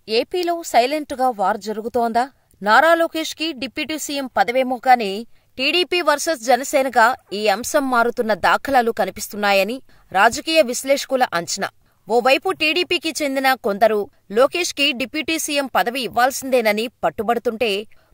ఏపీలో సైలెంటుగా వార్ జరుగుతోందా? నారా లోకేష్ కి deputy CM పదవేమో కానీ టీడీపీ వర్సెస్ జనసేనగా ఈ అంశం మారుతున్న దాఖలాలు కనిపిస్తున్నాయని రాజకీయ విశ్లేషకుల అంచనా. ఓవైపు టీడీపీకి చెందిన కొందరు లోకేష్ కి డిప్యూటీ సీఎం పదవి ఇవ్వాల్సిందేనని పట్టుబడుతుంటే,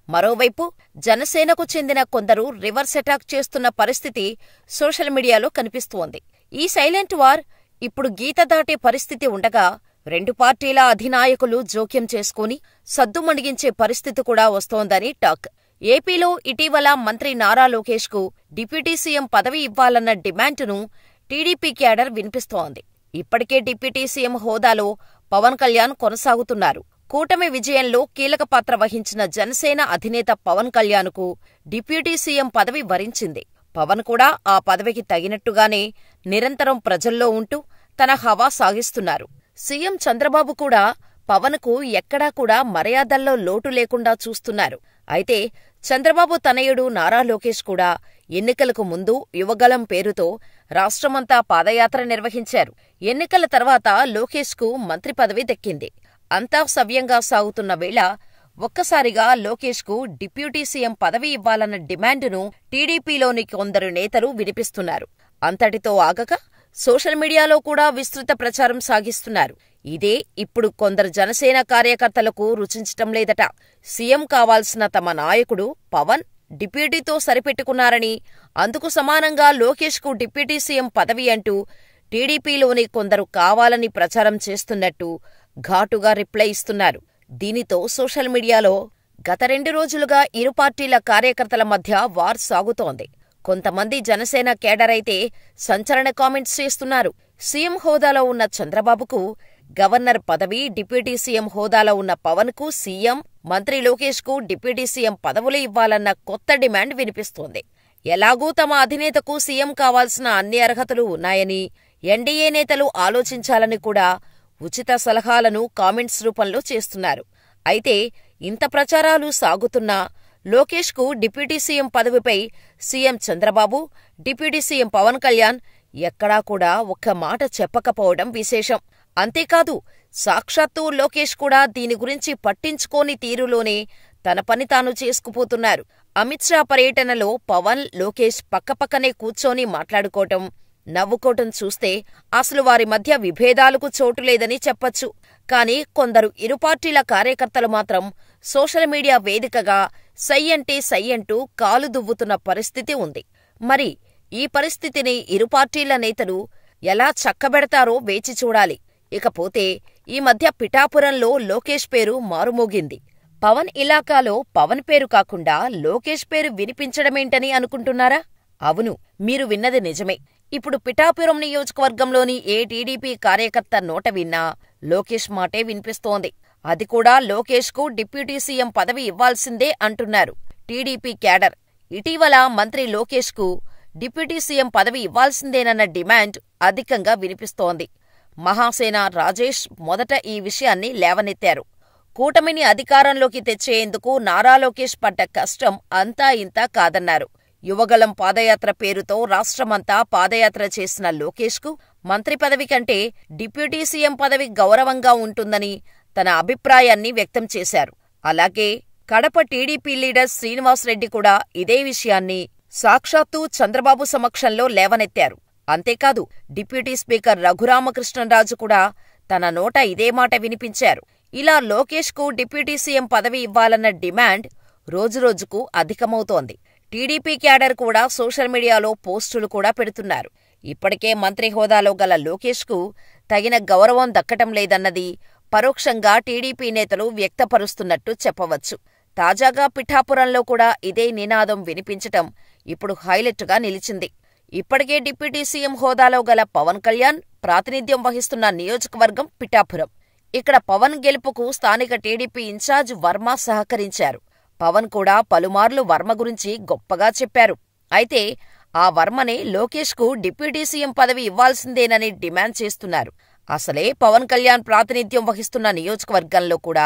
మరోవైపు జనసేనకు చెందిన కొందరు రివర్స్ అటాక్ చేస్తున్న పరిస్థితి సోషల్ మీడియాలో కనిపిస్తోంది. ఈ సైలెంట్ వార్ ఇప్పుడు గీత దాటే పరిస్థితి ఉండగా, రెండు పార్టీల అధినాయకులు జోక్యం చేసుకుని సద్దుమణిగించే పరిస్థితి కూడా వస్తోందని టాక్. ఏపీలో ఇటీవల మంత్రి నారా లోకేష్ కు డిప్యూటీ సీఎం పదవి ఇవ్వాలన్న డిమాండును టీడీపీ క్యాడర్ వినిపిస్తోంది. ఇప్పటికే డిప్యూటీ సీఎం హోదాలో పవన్ కళ్యాణ్ కొనసాగుతున్నారు. కూటమి విజయంలో కీలక పాత్ర వహించిన జనసేన అధినేత పవన్ కళ్యాణ్ కు డిప్యూటీ సీఎం పదవి వరించింది. పవన్ కూడా ఆ పదవికి తగినట్టుగానే నిరంతరం ప్రజల్లో ఉంటూ తన హవా సాగిస్తున్నారు. సీఎం చంద్రబాబు కూడా పవన్ కు ఎక్కడా కూడా మర్యాదల్లో లోటు లేకుండా చూస్తున్నారు. అయితే చంద్రబాబు తనయుడు నారా లోకేష్ కూడా ఎన్నికలకు ముందు యువగళం పేరుతో రాష్ట్రమంతా పాదయాత్ర నిర్వహించారు. ఎన్నికల తర్వాత లోకేష్ కు మంత్రి పదవి దక్కింది. అంతా సవ్యంగా సాగుతున్న వేళ ఒక్కసారిగా లోకేష్ కు డిప్యూటీ సీఎం పదవి ఇవ్వాలన్న డిమాండును టీడీపీలోని కొందరు నేతలు వినిపిస్తున్నారు. అంతటితో ఆగక సోషల్ మీడియాలో కూడా విస్తృత ప్రచారం సాగిస్తున్నారు. ఇదే ఇప్పుడు కొందరు జనసేన కార్యకర్తలకు రుచించటం లేదట. సీఎం కావాల్సిన తమ నాయకుడు పవన్ డిప్యూటీతో సరిపెట్టుకున్నారని, అందుకు సమానంగా లోకేష్ కు డిప్యూటీ సీఎం పదవి అంటూ టీడీపీలోని కొందరు కావాలని ప్రచారం చేస్తున్నట్టు ఘాటుగా రిప్లై ఇస్తున్నారు. దీనితో సోషల్ మీడియాలో గత 2 రోజులుగా ఇరు పార్టీల కార్యకర్తల మధ్య వార్ సాగుతోంది. కొంతమంది జనసేన కేడర్ అయితే సంచలన కామెంట్స్ చేస్తున్నారు. సీఎం హోదాలో ఉన్న చంద్రబాబుకు గవర్నర్ పదవి, డిప్యూటీ సీఎం హోదాలో ఉన్న పవన్ కు సీఎం, మంత్రి లోకేష్ కు డిప్యూటీ సీఎం పదవులు ఇవ్వాలన్న కొత్త డిమాండ్ వినిపిస్తోంది. ఎలాగూ తమ అధినేతకు సీఎం కావాల్సిన అన్ని అర్హతలు ఉన్నాయని ఎన్డీఏ నేతలు ఆలోచించాలని కూడా ఉచిత సలహాలను కామెంట్స్ రూపంలో చేస్తున్నారు. అయితే ఇంత ప్రచారాలు సాగుతున్నా లోకేష్ కు డిప్యూటీ సీఎం పదవిపై CM Chandrababu, deputy CM Pawan Kalyan ఎక్కడా కూడా ఒక్క మాట చెప్పకపోవడం విశేషం. అంతేకాదు, సాక్షాత్తు లోకేష్ కూడా దీని గురించి పట్టించుకోని తీరులోనే తన పని తాను చేసుకుపోతున్నారు. అమిత్ షా పర్యటనలో పవన్, లోకేష్ పక్కపక్కనే కూర్చొని మాట్లాడుకోవటం, నవ్వుకోవటం చూస్తే అసలు వారి మధ్య విభేదాలకు చోటులేదని చెప్పొచ్చు. కానీ కొందరు ఇరు పార్టీల కార్యకర్తలు మాత్రం సోషల్ మీడియా వేదికగా సై అంటే సై అంటూ కాలు దువ్వుతున్న పరిస్థితి ఉంది. మరి ఈ పరిస్థితిని ఇరు పార్టీల నేతలు ఎలా చక్కబెడతారో వేచి చూడాలి. ఇకపోతే ఈ మధ్య పిఠాపురంలో లోకేష్ పేరు మారుమోగింది. పవన్ ఇలాకాలో పవన్ పేరు కాకుండా లోకేష్ పేరు వినిపించడమేంటని అనుకుంటున్నారా? అవును, మీరు విన్నది నిజమే. ఇప్పుడు పిఠాపురం నియోజకవర్గంలోని ఏ టీడీపీ కార్యకర్త నోట విన్నా లోకేష్ మాటే వినిపిస్తోంది. అది కూడా లోకేష్ కు డిప్యూటీ సీఎం పదవి ఇవ్వాల్సిందే అంటున్నారు టీడీపీ క్యాడర్. ఇటీవల మంత్రి లోకేష్ కు డిప్యూటీ సీఎం పదవి ఇవ్వాల్సిందేనన్న డిమాండ్ అధికంగా వినిపిస్తోంది. మహాసేన రాజేష్ మొదట ఈ విషయాన్ని లేవనెత్తారు. కూటమిని అధికారంలోకి తెచ్చేందుకు నారా లోకేష్ పడ్డ కష్టం అంతా ఇంతా కాదన్నారు. యువగళం పాదయాత్ర పేరుతో రాష్ట్రమంతా పాదయాత్ర చేసిన లోకేష్ కు మంత్రి పదవి కంటే డిప్యూటీ సీఎం పదవి గౌరవంగా ఉంటుందని తన అభిప్రాయాన్ని వ్యక్తం చేశారు. అలాగే కడప టీడీపీ లీడర్ శ్రీనివాసరెడ్డి కూడా ఇదే విషయాన్ని సాక్షాత్తూ చంద్రబాబు సమక్షంలో లేవనెత్తారు. అంతేకాదు, డిప్యూటీ స్పీకర్ రఘురామకృష్ణరాజు కూడా తన నోట ఇదే మాట వినిపించారు. ఇలా లోకేష్ కు డిప్యూటీ సీఎం పదవి ఇవ్వాలన్న డిమాండ్ రోజురోజుకు అధికమవుతోంది. టీడీపీ క్యాడర్ కూడా సోషల్ మీడియాలో పోస్టులు కూడా పెడుతున్నారు. ఇప్పటికే మంత్రి హోదాలో గల లోకేష్ కు తగిన గౌరవం దక్కటం లేదన్నది పరోక్షంగా టీడీపీ నేతలు వ్యక్తపరుస్తున్నట్టు చెప్పవచ్చు. తాజాగా పిఠాపురంలో కూడా ఇదే నినాదం వినిపించటం ఇప్పుడు హైలైట్గా నిలిచింది. ఇప్పటికే డిప్యూటీ సీఎం హోదాలో గల పవన్ కళ్యాణ్ ప్రాతినిధ్యం వహిస్తున్న నియోజకవర్గం పిఠాపురం. ఇక్కడ పవన్ గెలుపుకు స్థానిక టీడీపీ ఇన్ఛార్జ్ వర్మ సహకరించారు. పవన్ కూడా పలుమార్లు వర్మ గురించి గొప్పగా చెప్పారు. అయితే ఆ వర్మనే లోకేష్ కు డిప్యూటీ సీఎం పదవి ఇవ్వాల్సిందేనని డిమాండ్ చేస్తున్నారు. అసలే పవన్ కళ్యాణ్ ప్రాతినిధ్యం వహిస్తున్న నియోజకవర్గంలో కూడా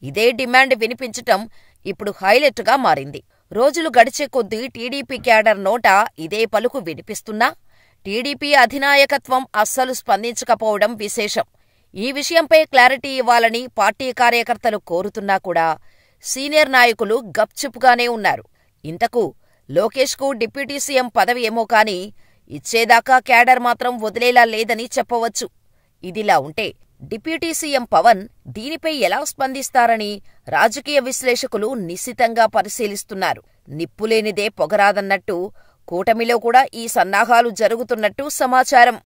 ఇదే డిమాండ్ వినిపించటం ఇప్పుడు హైలైట్గా మారింది. రోజులు గడిచే కొద్దీ టీడీపీ క్యాడర్ నోట ఇదే పలుకు వినిపిస్తున్నా టీడీపీ అధినాయకత్వం అస్సలు స్పందించకపోవడం విశేషం. ఈ విషయంపై క్లారిటీ ఇవ్వాలని పార్టీ కార్యకర్తలు కోరుతున్నా కూడా సీనియర్ నాయకులు గప్చుప్గానే ఉన్నారు. ఇంతకు లోకేష్కు డిప్యూటీ సీఎం పదవి ఏమో కానీ ఇచ్చేదాకా క్యాడర్ మాత్రం వదిలేలా లేదని చెప్పవచ్చు. ఇదిలా ఉంటే డిప్యూటీ సీఎం పవన్ దీనిపై ఎలా స్పందిస్తారని రాజకీయ విశ్లేషకులు నిశితంగా పరిశీలిస్తున్నారు. నిప్పులేనిదే పొగరాదన్నట్టు కూటమిలో కూడా ఈ సన్నాహాలు జరుగుతున్నట్టు సమాచారం.